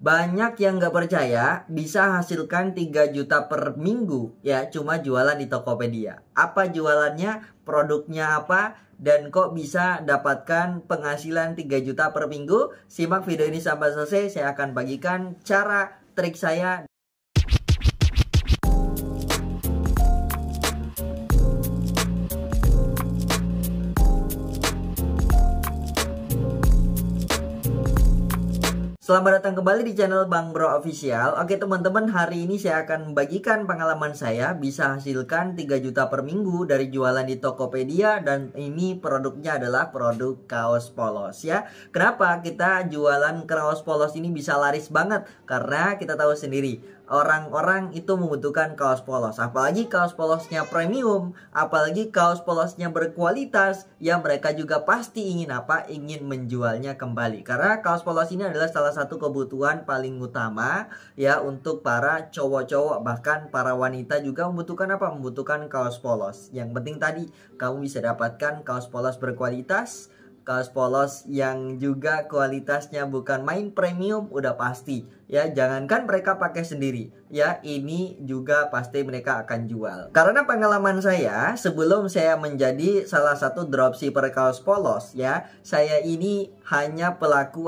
Banyak yang nggak percaya bisa hasilkan 3 juta per minggu ya cuma jualan di Tokopedia. Apa jualannya, produknya apa, dan kok bisa dapatkan penghasilan 3 juta per minggu? Simak video ini sampai selesai, saya akan bagikan cara trik saya. Selamat datang kembali di channel Bang Bro Official. Oke teman-teman, hari ini saya akan membagikan pengalaman saya bisa hasilkan 3 juta per minggu dari jualan di Tokopedia. Dan ini produknya adalah produk kaos polos ya. Kenapa kita jualan kaos polos ini bisa laris banget? Karena kita tahu sendiri, orang-orang itu membutuhkan kaos polos. Apalagi kaos polosnya premium, apalagi kaos polosnya berkualitas, ya mereka juga pasti ingin apa? Ingin menjualnya kembali. Karena kaos polos ini adalah salah satu kebutuhan paling utama ya untuk para cowok-cowok, bahkan para wanita juga membutuhkan apa? Membutuhkan kaos polos. Yang penting tadi kamu bisa dapatkan kaos polos berkualitas, kaos polos yang juga kualitasnya bukan main premium, udah pasti ya. Jangankan mereka pakai sendiri ya, ini juga pasti mereka akan jual. Karena pengalaman saya sebelum saya menjadi salah satu dropshipper kaos polos ya, saya ini hanya pelaku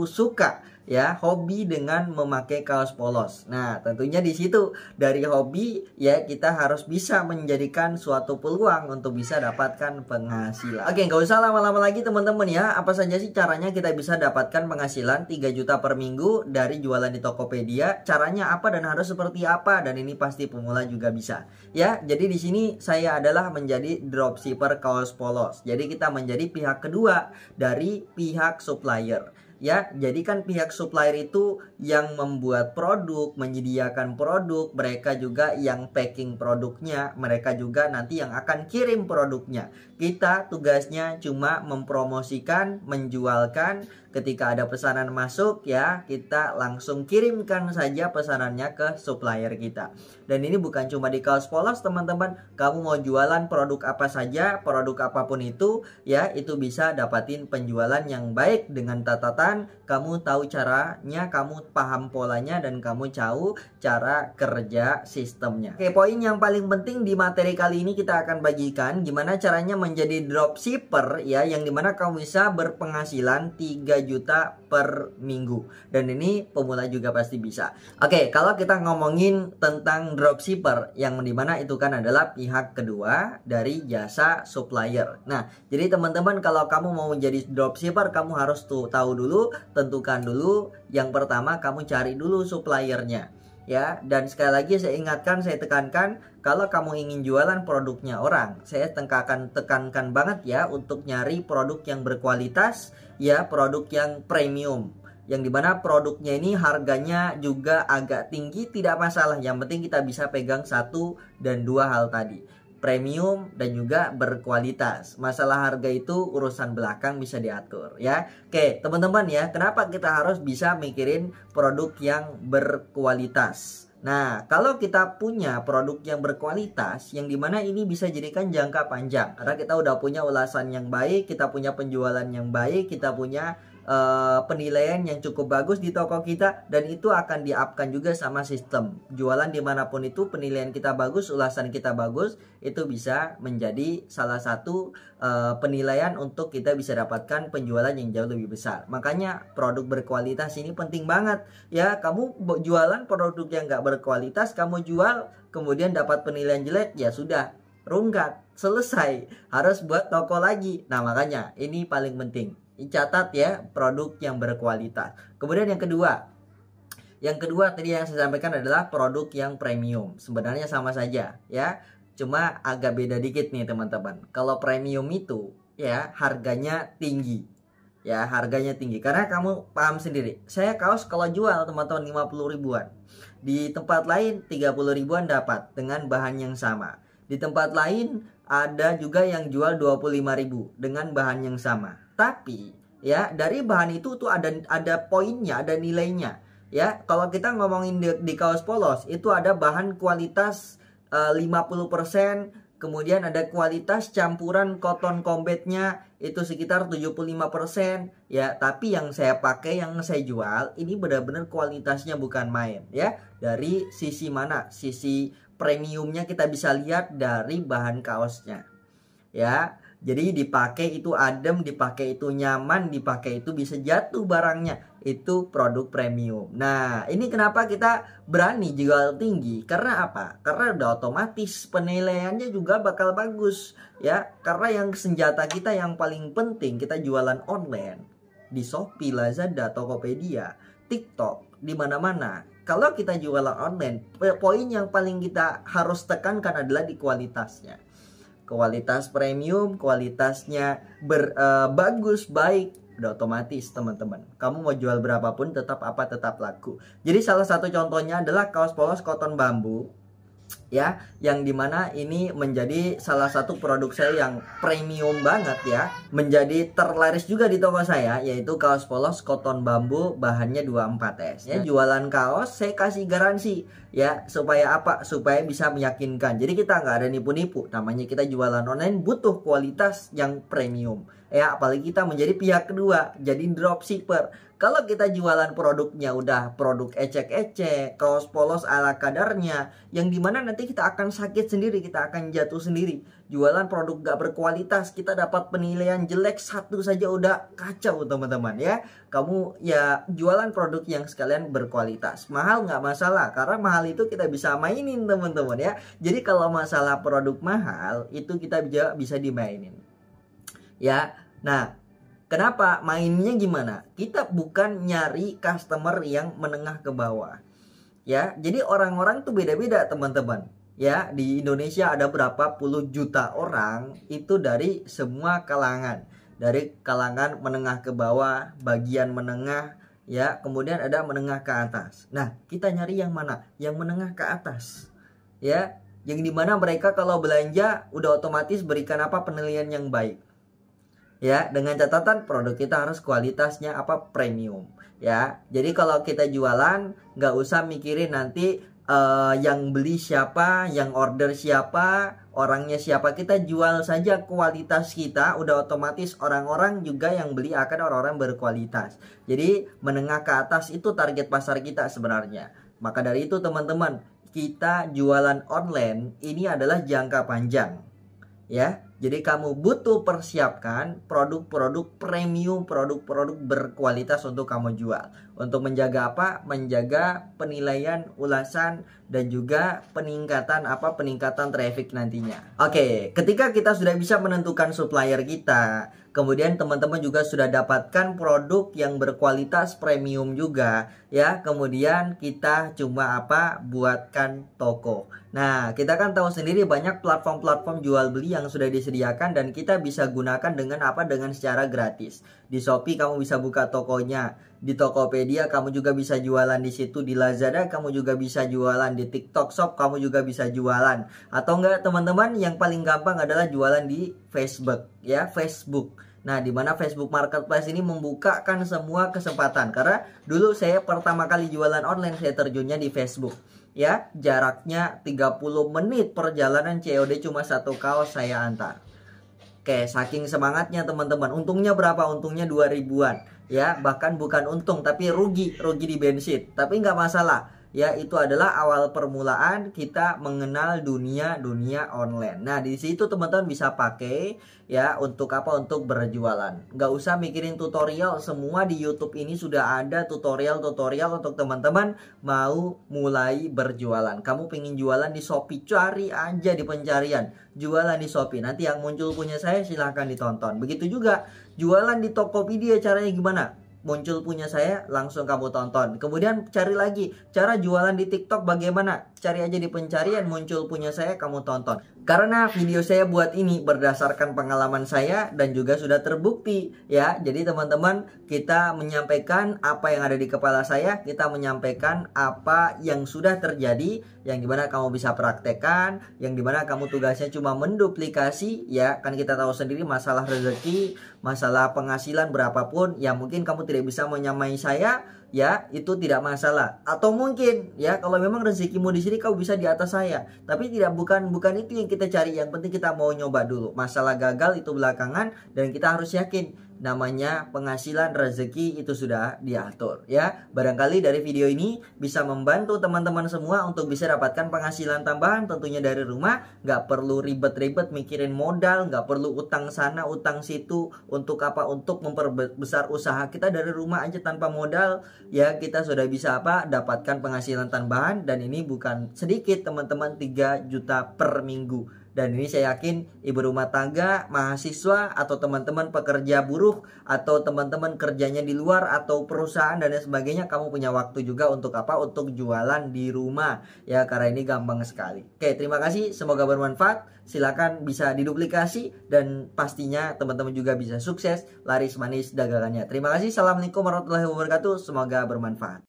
suka ya, hobi dengan memakai kaos polos. Nah, tentunya di situ dari hobi ya kita harus bisa menjadikan suatu peluang untuk bisa dapatkan penghasilan. Oke, nggak usah lama-lama lagi teman-teman ya. Apa saja sih caranya kita bisa dapatkan penghasilan 3 juta per minggu dari jualan di Tokopedia? Caranya apa dan harus seperti apa? Dan ini pasti pemula juga bisa. Ya, jadi di sini saya adalah menjadi dropshipper kaos polos. Jadi kita menjadi pihak kedua dari pihak supplier. Ya, jadi kan pihak supplier itu yang membuat produk, menyediakan produk, mereka juga yang packing produknya, mereka juga nanti yang akan kirim produknya. Kita tugasnya cuma mempromosikan, menjualkan. Ketika ada pesanan masuk ya, kita langsung kirimkan saja pesanannya ke supplier kita. Dan ini bukan cuma di kaos polos teman-teman, kamu mau jualan produk apa saja, produk apapun itu ya, itu bisa dapatin penjualan yang baik dengan catatan kamu tahu caranya, kamu paham polanya, dan kamu tahu cara kerja sistemnya. Oke, poin yang paling penting di materi kali ini kita akan bagikan gimana caranya menjadi dropshipper ya, yang dimana kamu bisa berpenghasilan 3 juta per minggu. Dan ini pemula juga pasti bisa. Oke, kalau kita ngomongin tentang dropshipper, yang dimana itu kan adalah pihak kedua dari jasa supplier. Nah, jadi teman-teman kalau kamu mau jadi dropshipper, kamu harus tahu dulu, tentukan dulu. Yang pertama kamu cari dulu suppliernya ya. Dan sekali lagi saya ingatkan, saya tekankan, kalau kamu ingin jualan produknya orang, saya tekankan banget ya untuk nyari produk yang berkualitas ya, produk yang premium, yang dimana produknya ini harganya juga agak tinggi, tidak masalah. Yang penting kita bisa pegang satu dan dua hal tadi, premium dan juga berkualitas. Masalah harga itu urusan belakang, bisa diatur ya. Oke teman-teman ya, kenapa kita harus bisa mikirin produk yang berkualitas? Nah, kalau kita punya produk yang berkualitas, yang dimana ini bisa jadikan jangka panjang, karena kita udah punya ulasan yang baik, kita punya penjualan yang baik, kita punya penilaian yang cukup bagus di toko kita, dan itu akan di-up-kan juga sama sistem jualan dimanapun itu. Penilaian kita bagus, ulasan kita bagus, itu bisa menjadi salah satu penilaian untuk kita bisa dapatkan penjualan yang jauh lebih besar. Makanya produk berkualitas ini penting banget ya. Kamu jualan produk yang gak berkualitas, kamu jual kemudian dapat penilaian jelek, ya sudah, rungkat, selesai, harus buat toko lagi. Nah makanya ini paling penting, dicatat ya, produk yang berkualitas. Kemudian yang kedua tadi yang saya sampaikan adalah produk yang premium. Sebenarnya sama saja ya, cuma agak beda dikit nih teman-teman. Kalau premium itu ya harganya tinggi ya, harganya tinggi karena kamu paham sendiri, saya kaos kalau jual teman-teman 50 ribuan, di tempat lain 30 ribuan dapat dengan bahan yang sama. Di tempat lain ada juga yang jual 25.000 dengan bahan yang sama. Tapi ya dari bahan itu tuh ada poinnya, ada nilainya. Ya, kalau kita ngomongin di kaos polos itu ada bahan kualitas 50% Kemudian ada kualitas campuran cotton combatnya itu sekitar 75% ya. Tapi yang saya pakai, yang saya jual ini benar-benar kualitasnya bukan main ya. Dari sisi mana? Sisi premiumnya kita bisa lihat dari bahan kaosnya ya. Jadi dipakai itu adem, dipakai itu nyaman, dipakai itu bisa jatuh barangnya. Itu produk premium. Nah, ini kenapa kita berani jual tinggi? Karena apa? Karena udah otomatis penilaiannya juga bakal bagus ya. Karena yang senjata kita yang paling penting kita jualan online di Shopee, Lazada, Tokopedia, TikTok, di mana-mana. Kalau kita jualan online, poin yang paling kita harus tekankan adalah di kualitasnya. Kualitas premium, kualitasnya bagus, baik, udah otomatis teman-teman. Kamu mau jual berapapun tetap laku. Jadi salah satu contohnya adalah kaos polos cotton bambu ya, yang dimana ini menjadi salah satu produk saya yang premium banget ya, menjadi terlaris juga di toko saya, yaitu kaos polos cotton bambu bahannya 24S ya. Jualan kaos saya kasih garansi ya, supaya apa? Supaya bisa meyakinkan. Jadi kita nggak ada nipu-nipu, namanya kita jualan online butuh kualitas yang premium ya, apalagi kita menjadi pihak kedua, jadi dropshipper. Kalau kita jualan produknya udah produk ecek-ecek, kaos polos ala kadarnya, yang dimana nanti kita akan sakit sendiri, kita akan jatuh sendiri. Jualan produk gak berkualitas, kita dapat penilaian jelek satu saja udah kacau teman-teman ya. Kamu ya jualan produk yang sekalian berkualitas. Mahal nggak masalah, karena mahal itu kita bisa mainin teman-teman ya. Jadi kalau masalah produk mahal, itu kita bisa dimainin ya. Nah, kenapa mainnya gimana? Kita bukan nyari customer yang menengah ke bawah ya. Jadi orang-orang tuh beda-beda teman-teman ya. Di Indonesia ada berapa puluh juta orang, itu dari semua kalangan. Dari kalangan menengah ke bawah, bagian menengah ya, kemudian ada menengah ke atas. Nah, kita nyari yang mana? Yang menengah ke atas ya, yang dimana mereka kalau belanja udah otomatis berikan apa? Penilaian yang baik ya, dengan catatan produk kita harus kualitasnya apa? Premium ya. Jadi kalau kita jualan nggak usah mikirin nanti yang beli siapa, yang order siapa, orangnya siapa. Kita jual saja kualitas kita, udah otomatis orang-orang juga yang beli akan orang-orang berkualitas. Jadi menengah ke atas itu target pasar kita sebenarnya. Maka dari itu teman-teman, kita jualan online ini adalah jangka panjang ya. Jadi kamu butuh persiapkan produk-produk premium, produk-produk berkualitas untuk kamu jual. Untuk menjaga apa? Menjaga penilaian, ulasan, dan juga peningkatan apa? Peningkatan traffic nantinya. Oke, ketika kita sudah bisa menentukan supplier kita, kemudian teman-teman juga sudah dapatkan produk yang berkualitas premium juga ya. Kemudian kita cuma apa? Buatkan toko. Nah, kita kan tahu sendiri banyak platform-platform jual beli yang sudah disediakan dan kita bisa gunakan dengan apa? Dengan secara gratis. Di Shopee kamu bisa buka tokonya, di Tokopedia kamu juga bisa jualan di situ, di Lazada kamu juga bisa jualan, di TikTok Shop kamu juga bisa jualan. Atau enggak teman-teman, yang paling gampang adalah jualan di Facebook ya, Facebook. Nah, di mana Facebook Marketplace ini membukakan semua kesempatan. Karena dulu saya pertama kali jualan online saya terjunnya di Facebook ya, jaraknya 30 menit perjalanan, COD cuma satu kaos saya antar. Oke, saking semangatnya teman-teman. Untungnya berapa? Untungnya 2000-an ya, bahkan bukan untung tapi rugi di bensin. Tapi nggak masalah ya, itu adalah awal permulaan kita mengenal dunia online. Nah, di situ teman-teman bisa pakai ya untuk apa? Untuk berjualan. Nggak usah mikirin tutorial, semua di YouTube ini sudah ada tutorial untuk teman-teman mau mulai berjualan. Kamu pengen jualan di Shopee, cari aja di pencarian jualan di Shopee. Nanti yang muncul punya saya silahkan ditonton. Begitu juga jualan di Tokopedia, caranya gimana? Muncul punya saya langsung kamu tonton. Kemudian cari lagi cara jualan di TikTok bagaimana, cari aja di pencarian, muncul punya saya kamu tonton. Karena video saya buat ini berdasarkan pengalaman saya dan juga sudah terbukti ya. Jadi teman-teman, kita menyampaikan apa yang ada di kepala saya, kita menyampaikan apa yang sudah terjadi, yang dimana kamu bisa praktekkan, yang dimana kamu tugasnya cuma menduplikasi ya. Kan kita tahu sendiri masalah rezeki, masalah penghasilan berapapun ya, mungkin kamu tidak bisa menyamai saya ya itu tidak masalah. Atau mungkin ya kalau memang rezekimu di sini kau bisa di atas saya, tapi bukan itu yang kita cari. Yang penting kita mau nyoba dulu. Masalah gagal itu belakangan, dan kita harus yakin namanya penghasilan rezeki itu sudah diatur ya. Barangkali dari video ini bisa membantu teman-teman semua untuk bisa dapatkan penghasilan tambahan tentunya dari rumah. Nggak perlu ribet-ribet mikirin modal, nggak perlu utang sana utang situ. Untuk apa? Untuk memperbesar usaha kita dari rumah aja tanpa modal ya, kita sudah bisa dapatkan penghasilan tambahan. Dan ini bukan sedikit teman-teman, 3 juta per minggu. Dan ini saya yakin ibu rumah tangga, mahasiswa, atau teman-teman pekerja buruh, atau teman-teman kerjanya di luar, atau perusahaan dan lain sebagainya, kamu punya waktu juga untuk apa? Untuk jualan di rumah ya, karena ini gampang sekali. Oke, terima kasih, semoga bermanfaat. Silakan bisa diduplikasi, dan pastinya teman-teman juga bisa sukses laris manis dagangannya. Terima kasih. Assalamualaikum warahmatullahi wabarakatuh. Semoga bermanfaat.